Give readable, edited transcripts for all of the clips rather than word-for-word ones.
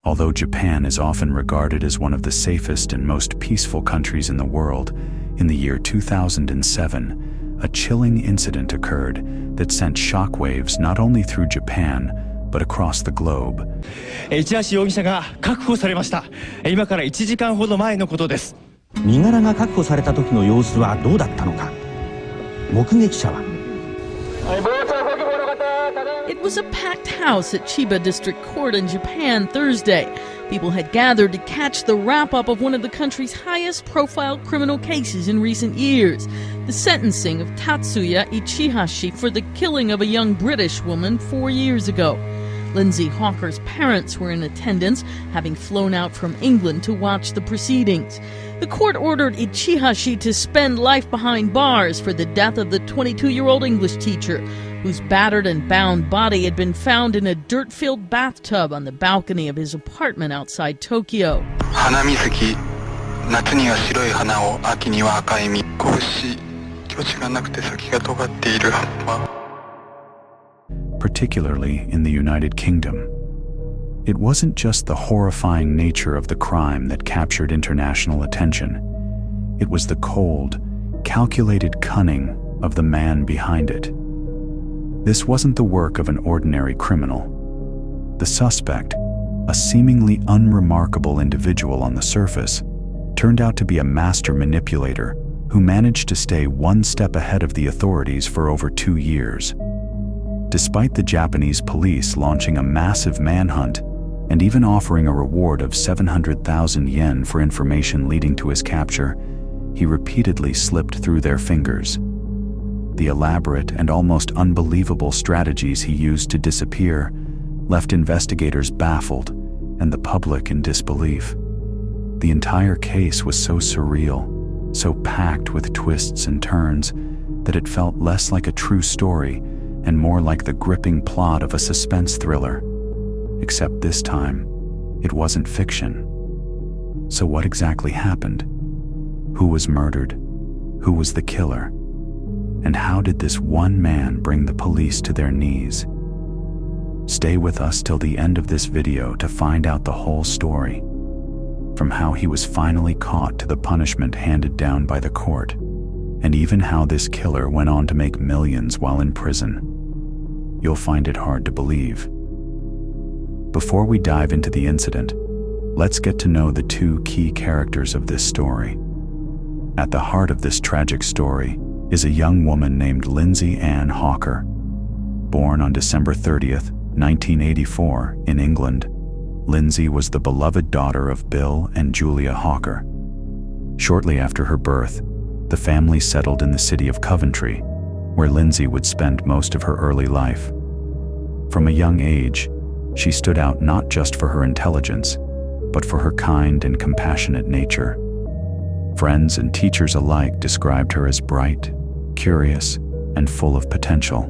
Although Japan is often regarded as one of the safest and most peaceful countries in the world, in the year 2007, a chilling incident occurred that sent shockwaves not only through Japan, but across the globe. 市橋容疑者が確保されました。今から1時間ほど前のことです。身柄が確保された時の様子はどうだったのか。目撃者は。It was a packed house at Chiba District Court in Japan Thursday. People had gathered to catch the wrap-up of one of the country's highest-profile criminal cases in recent years, the sentencing of Tatsuya Ichihashi for the killing of a young British woman 4 years ago. Lindsay Hawker's parents were in attendance, having flown out from England to watch the proceedings. The court ordered Ichihashi to spend life behind bars for the death of the 22-year-old English teacher, whose battered and bound body had been found in a dirt-filled bathtub on the balcony of his apartment outside Tokyo. Particularly in the United Kingdom. It wasn't just the horrifying nature of the crime that captured international attention. It was the cold, calculated cunning of the man behind it. This wasn't the work of an ordinary criminal. The suspect, a seemingly unremarkable individual on the surface, turned out to be a master manipulator who managed to stay one step ahead of the authorities for over 2 years. Despite the Japanese police launching a massive manhunt and even offering a reward of 700,000 yen for information leading to his capture, he repeatedly slipped through their fingers. The elaborate and almost unbelievable strategies he used to disappear left investigators baffled and the public in disbelief. The entire case was so surreal, so packed with twists and turns, that it felt less like a true story and more like the gripping plot of a suspense thriller. Except this time, it wasn't fiction. So what exactly happened? Who was murdered? Who was the killer? And how did this one man bring the police to their knees? Stay with us till the end of this video to find out the whole story. From how he was finally caught to the punishment handed down by the court, and even how this killer went on to make millions while in prison. You'll find it hard to believe. Before we dive into the incident, let's get to know the 2 key characters of this story. At the heart of this tragic story is a young woman named Lindsay Hawker. Born on December 30th, 1984, in England, Lindsay was the beloved daughter of Bill and Julia Hawker. Shortly after her birth, the family settled in the city of Coventry, where Lindsay would spend most of her early life. From a young age, she stood out not just for her intelligence, but for her kind and compassionate nature. Friends and teachers alike described her as bright, curious, and full of potential.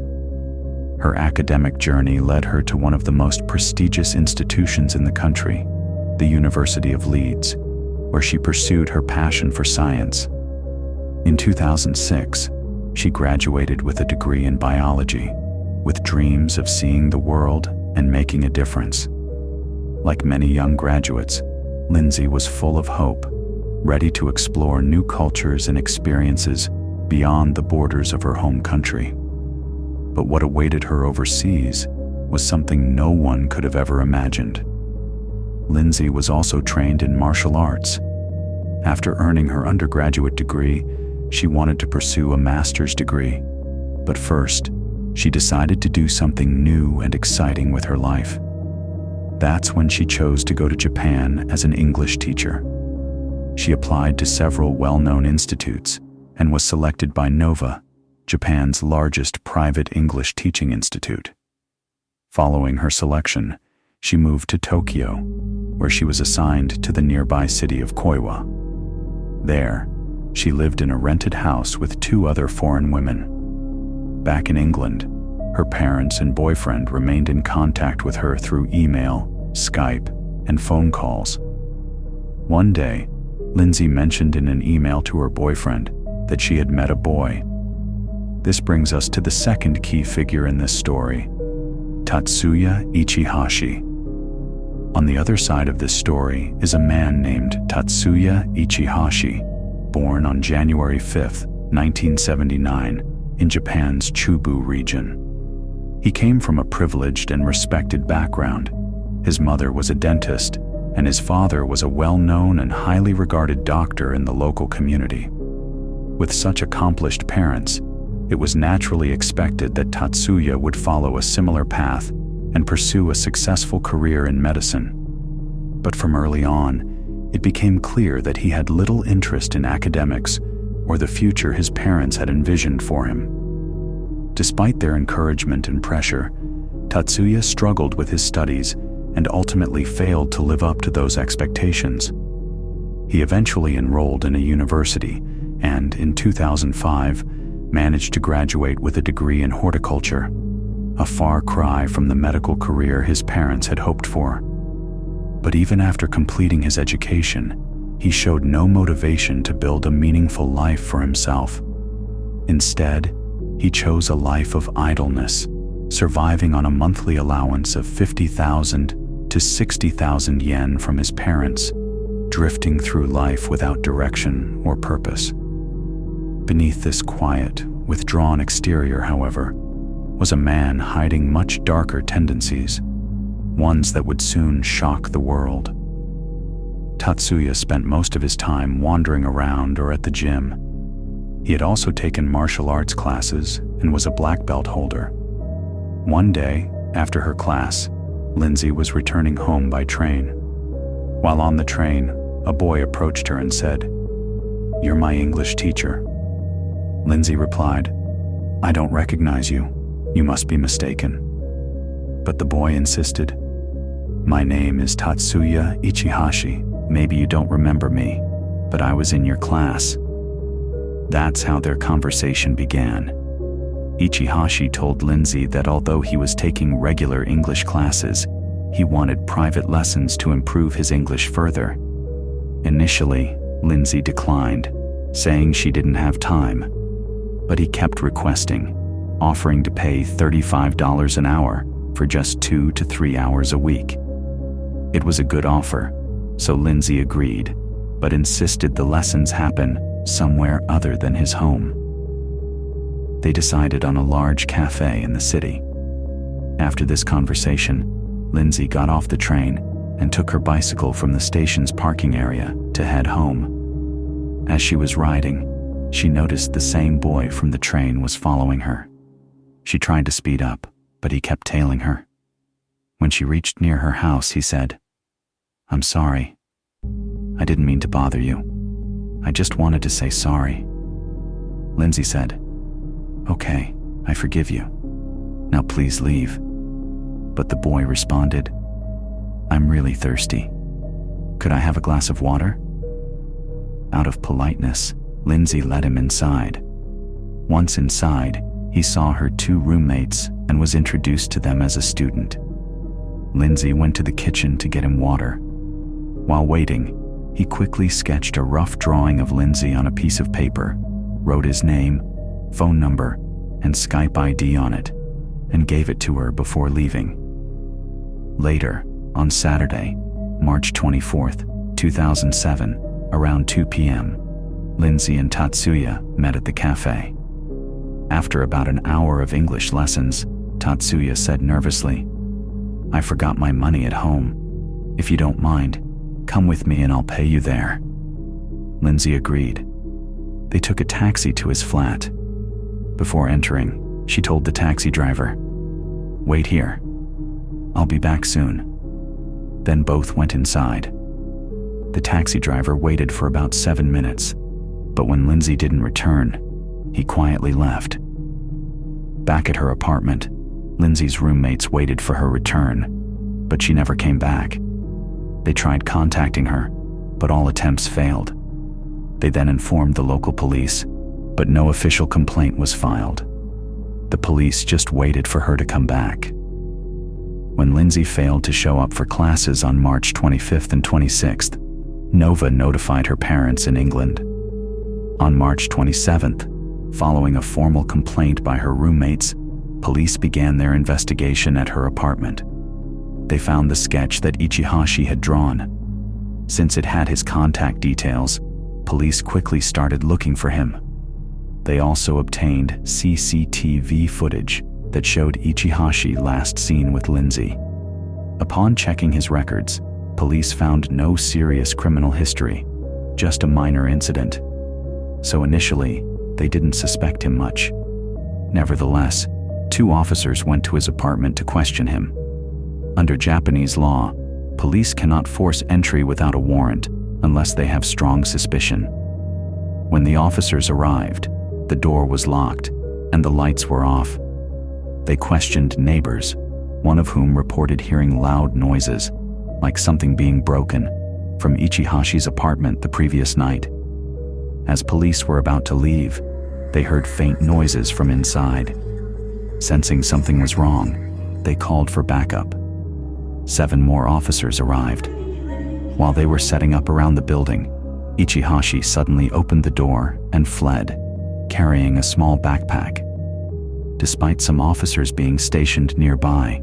Her academic journey led her to one of the most prestigious institutions in the country, the University of Leeds, where she pursued her passion for science. In 2006, she graduated with a degree in biology, with dreams of seeing the world and making a difference. Like many young graduates, Lindsay was full of hope, ready to explore new cultures and experiences beyond the borders of her home country. But what awaited her overseas was something no one could have ever imagined. Lindsay was also trained in martial arts. After earning her undergraduate degree, she wanted to pursue a master's degree. But first, she decided to do something new and exciting with her life. That's when she chose to go to Japan as an English teacher. She applied to several well-known institutes and was selected by NOVA, Japan's largest private English teaching institute. Following her selection, she moved to Tokyo, where she was assigned to the nearby city of Koiwa. There, she lived in a rented house with 2 other foreign women. Back in England, her parents and boyfriend remained in contact with her through email, Skype, and phone calls. One day, Lindsay mentioned in an email to her boyfriend that she had met a boy. This brings us to the second key figure in this story, Tatsuya Ichihashi. On the other side of this story is a man named Tatsuya Ichihashi, born on January 5, 1979, in Japan's Chubu region. He came from a privileged and respected background. His mother was a dentist, and his father was a well-known and highly regarded doctor in the local community. With such accomplished parents, it was naturally expected that Tatsuya would follow a similar path and pursue a successful career in medicine. But from early on, it became clear that he had little interest in academics or the future his parents had envisioned for him. Despite their encouragement and pressure, Tatsuya struggled with his studies and ultimately failed to live up to those expectations. He eventually enrolled in a university and, in 2005, managed to graduate with a degree in horticulture, a far cry from the medical career his parents had hoped for. But even after completing his education, he showed no motivation to build a meaningful life for himself. Instead, he chose a life of idleness, surviving on a monthly allowance of 50,000 to 60,000 yen from his parents, drifting through life without direction or purpose. Beneath this quiet, withdrawn exterior, however, was a man hiding much darker tendencies, ones that would soon shock the world. Tatsuya spent most of his time wandering around or at the gym. He had also taken martial arts classes and was a black belt holder. One day, after her class, Lindsay was returning home by train. While on the train, a boy approached her and said, "You're my English teacher." Lindsay replied, "I don't recognize you. You must be mistaken." But the boy insisted, "My name is Tatsuya Ichihashi. Maybe you don't remember me, but I was in your class." That's how their conversation began. Ichihashi told Lindsay that although he was taking regular English classes, he wanted private lessons to improve his English further. Initially, Lindsay declined, saying she didn't have time, but he kept requesting, offering to pay $35 an hour for just 2 to 3 hours a week. It was a good offer, so Lindsay agreed, but insisted the lessons happen somewhere other than his home. They decided on a large cafe in the city. After this conversation, Lindsay got off the train and took her bicycle from the station's parking area to head home. As she was riding, she noticed the same boy from the train was following her. She tried to speed up, but he kept tailing her. When she reached near her house, he said, "I'm sorry. I didn't mean to bother you. I just wanted to say sorry." Lindsay said, "Okay, I forgive you. Now please leave." But the boy responded, "I'm really thirsty. Could I have a glass of water?" Out of politeness, Lindsay let him inside. Once inside, he saw her 2 roommates and was introduced to them as a student. Lindsay went to the kitchen to get him water. While waiting, he quickly sketched a rough drawing of Lindsay on a piece of paper, wrote his name, phone number, and Skype ID on it, and gave it to her before leaving. Later, on Saturday, March 24th, 2007, around 2 p.m., Lindsay and Tatsuya met at the cafe. After about an hour of English lessons, Tatsuya said nervously, "I forgot my money at home. If you don't mind, come with me and I'll pay you there." Lindsay agreed. They took a taxi to his flat. Before entering, she told the taxi driver, "Wait here. I'll be back soon." Then both went inside. The taxi driver waited for about 7 minutes, but when Lindsay didn't return, he quietly left. Back at her apartment, Lindsay's roommates waited for her return, but she never came back. They tried contacting her, but all attempts failed. They then informed the local police, but no official complaint was filed. The police just waited for her to come back. When Lindsay failed to show up for classes on March 25th and 26th, Nova notified her parents in England. On March 27th, following a formal complaint by her roommates, police began their investigation at her apartment. they found the sketch that Ichihashi had drawn. Since it had his contact details, police quickly started looking for him. They also obtained CCTV footage that showed Ichihashi last seen with Lindsay. Upon checking his records, police found no serious criminal history, just a minor incident. So initially, they didn't suspect him much. Nevertheless, 2 officers went to his apartment to question him. Under Japanese law, police cannot force entry without a warrant unless they have strong suspicion. When the officers arrived, the door was locked and the lights were off. They questioned neighbors, one of whom reported hearing loud noises, like something being broken, from Ichihashi's apartment the previous night. As police were about to leave, they heard faint noises from inside. Sensing something was wrong, they called for backup. 7 more officers arrived. While they were setting up around the building, Ichihashi suddenly opened the door and fled, carrying a small backpack. Despite some officers being stationed nearby,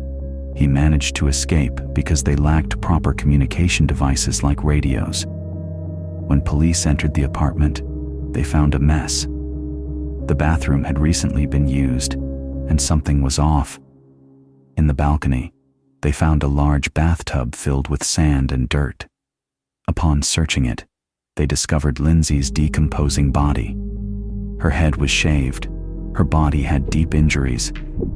he managed to escape because they lacked proper communication devices like radios. When police entered the apartment, they found a mess. The bathroom had recently been used, and something was off. In the balcony, they found a large bathtub filled with sand and dirt. Upon searching it, they discovered Lindsay's decomposing body. Her head was shaved, her body had deep injuries,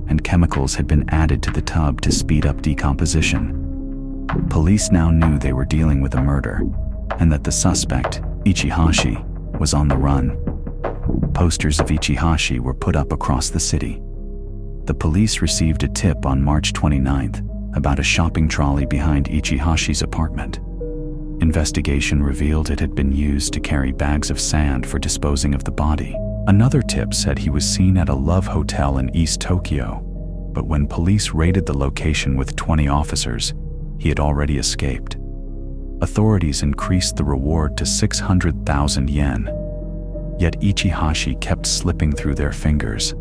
and chemicals had been added to the tub to speed up decomposition. Police now knew they were dealing with a murder, and that the suspect, Ichihashi, was on the run. Posters of Ichihashi were put up across the city. The police received a tip on March 29th about a shopping trolley behind Ichihashi's apartment. Investigation revealed it had been used to carry bags of sand for disposing of the body. Another tip said he was seen at a Love Hotel in East Tokyo, but when police raided the location with 20 officers, he had already escaped. Authorities increased the reward to 600,000 yen. Yet Ichihashi kept slipping through their fingers.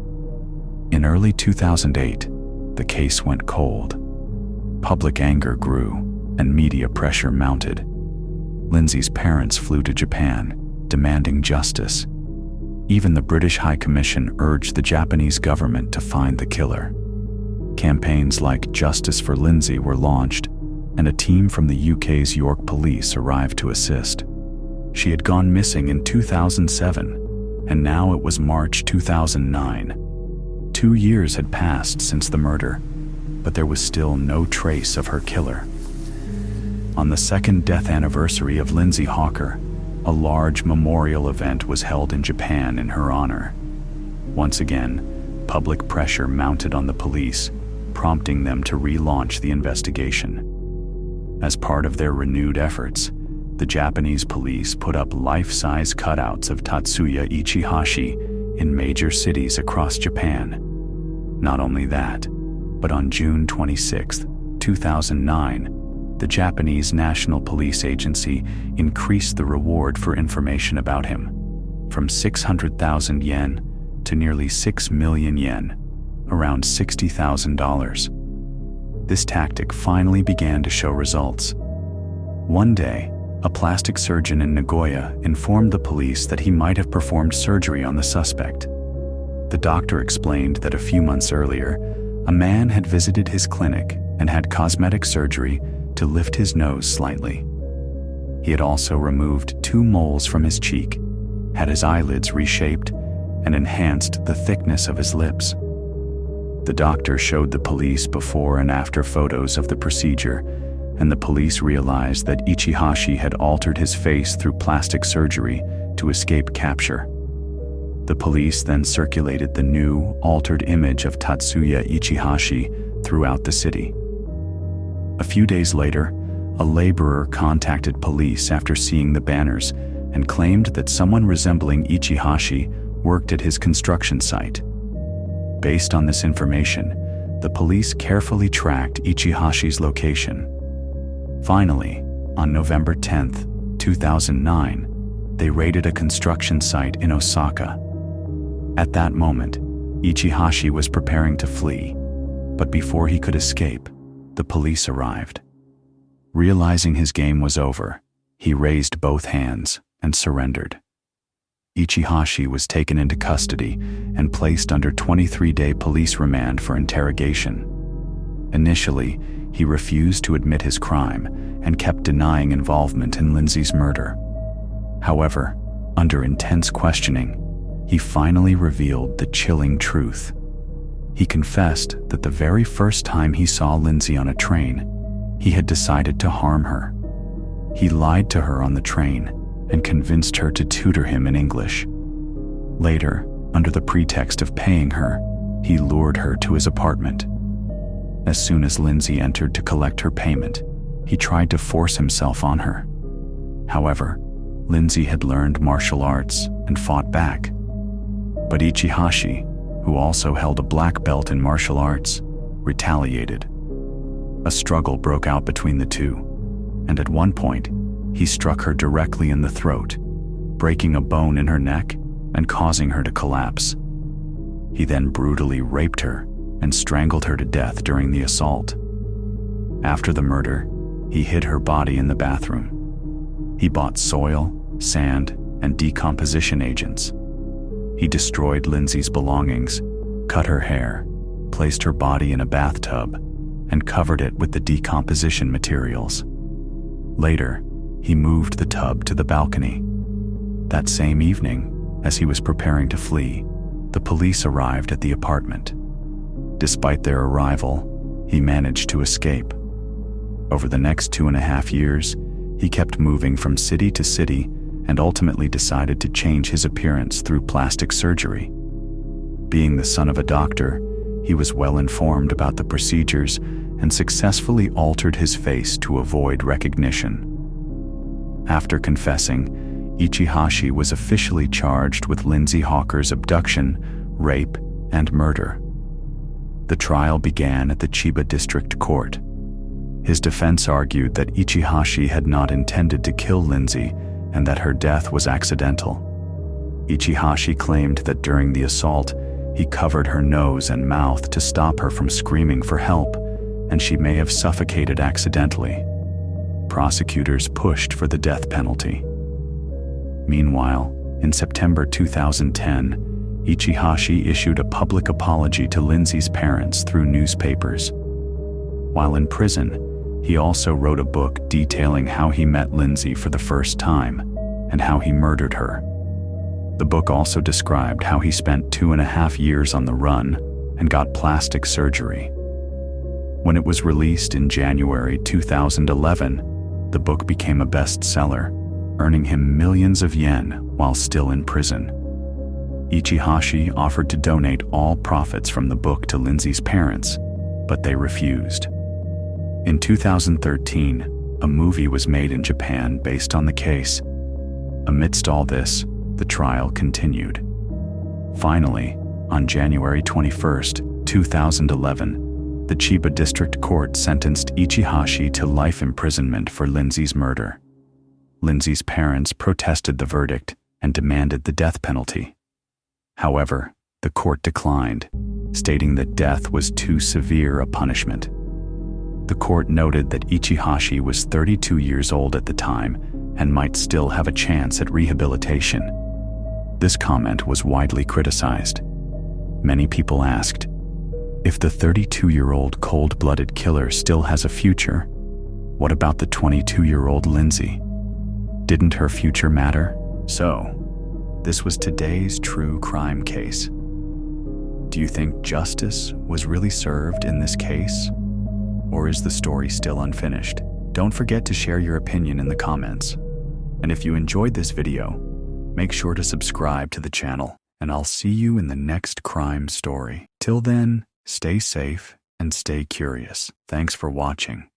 In early 2008, the case went cold. Public anger grew, and media pressure mounted. Lindsay's parents flew to Japan, demanding justice. Even the British High Commission urged the Japanese government to find the killer. Campaigns like Justice for Lindsay were launched, and a team from the UK's York Police arrived to assist. She had gone missing in 2007, and now it was March 2009. 2 years had passed since the murder, but there was still no trace of her killer. On the 2nd death anniversary of Lindsay Hawker, a large memorial event was held in Japan in her honor. Once again, public pressure mounted on the police, prompting them to relaunch the investigation. As part of their renewed efforts, the Japanese police put up life-size cutouts of Tatsuya Ichihashi in major cities across Japan. Not only that, but on June 26, 2009, the Japanese National Police Agency increased the reward for information about him, from 600,000 yen to nearly 6 million yen, around $60,000. This tactic finally began to show results. One day, a plastic surgeon in Nagoya informed the police that he might have performed surgery on the suspect. The doctor explained that a few months earlier, a man had visited his clinic and had cosmetic surgery to lift his nose slightly. He had also removed 2 moles from his cheek, had his eyelids reshaped, and enhanced the thickness of his lips. The doctor showed the police before and after photos of the procedure, and the police realized that Ichihashi had altered his face through plastic surgery to escape capture. The police then circulated the new, altered image of Tatsuya Ichihashi throughout the city. A few days later, a laborer contacted police after seeing the banners and claimed that someone resembling Ichihashi worked at his construction site. Based on this information, the police carefully tracked Ichihashi's location. Finally, on November 10, 2009, they raided a construction site in Osaka. At that moment, Ichihashi was preparing to flee, but before he could escape, the police arrived. Realizing his game was over, he raised both hands and surrendered. Ichihashi was taken into custody and placed under 23-day police remand for interrogation. Initially, he refused to admit his crime and kept denying involvement in Lindsay's murder. However, under intense questioning, he finally revealed the chilling truth. He confessed that the very first time he saw Lindsay on a train, he had decided to harm her. He lied to her on the train and convinced her to tutor him in English. Later, under the pretext of paying her, he lured her to his apartment. As soon as Lindsay entered to collect her payment, he tried to force himself on her. However, Lindsay had learned martial arts and fought back. But Ichihashi, who also held a black belt in martial arts, retaliated. A struggle broke out between the two, and at one point, he struck her directly in the throat, breaking a bone in her neck and causing her to collapse. He then brutally raped her and strangled her to death during the assault. After the murder, he hid her body in the bathroom. He bought soil, sand, and decomposition agents. He destroyed Lindsay's belongings, cut her hair, placed her body in a bathtub, and covered it with the decomposition materials. Later, he moved the tub to the balcony. That same evening, as he was preparing to flee, the police arrived at the apartment. Despite their arrival, he managed to escape. Over the next 2.5 years, he kept moving from city to city and ultimately decided to change his appearance through plastic surgery. Being the son of a doctor, he was well informed about the procedures and successfully altered his face to avoid recognition. After confessing, Ichihashi was officially charged with Lindsay Hawker's abduction, rape, and murder. The trial began at the Chiba District Court. His defense argued that Ichihashi had not intended to kill Lindsay and that her death was accidental. Ichihashi claimed that during the assault, he covered her nose and mouth to stop her from screaming for help, and she may have suffocated accidentally. Prosecutors pushed for the death penalty. Meanwhile, in September 2010, Ichihashi issued a public apology to Lindsay's parents through newspapers. While in prison, he also wrote a book detailing how he met Lindsay for the first time and how he murdered her. The book also described how he spent 2.5 years on the run and got plastic surgery. When it was released in January 2011, the book became a bestseller, earning him millions of yen while still in prison. Ichihashi offered to donate all profits from the book to Lindsay's parents, but they refused. In 2013, a movie was made in Japan based on the case. Amidst all this, the trial continued. Finally, on January 21, 2011, the Chiba District Court sentenced Ichihashi to life imprisonment for Lindsay's murder. Lindsay's parents protested the verdict and demanded the death penalty. However, the court declined, stating that death was too severe a punishment. The court noted that Ichihashi was 32 years old at the time and might still have a chance at rehabilitation. This comment was widely criticized. Many people asked, if the 32-year-old cold-blooded killer still has a future, what about the 22-year-old Lindsay? Didn't her future matter? So, this was today's true crime case. Do you think justice was really served in this case? Or is the story still unfinished? Don't forget to share your opinion in the comments. And if you enjoyed this video, make sure to subscribe to the channel, and I'll see you in the next crime story. Till then, stay safe and stay curious. Thanks for watching.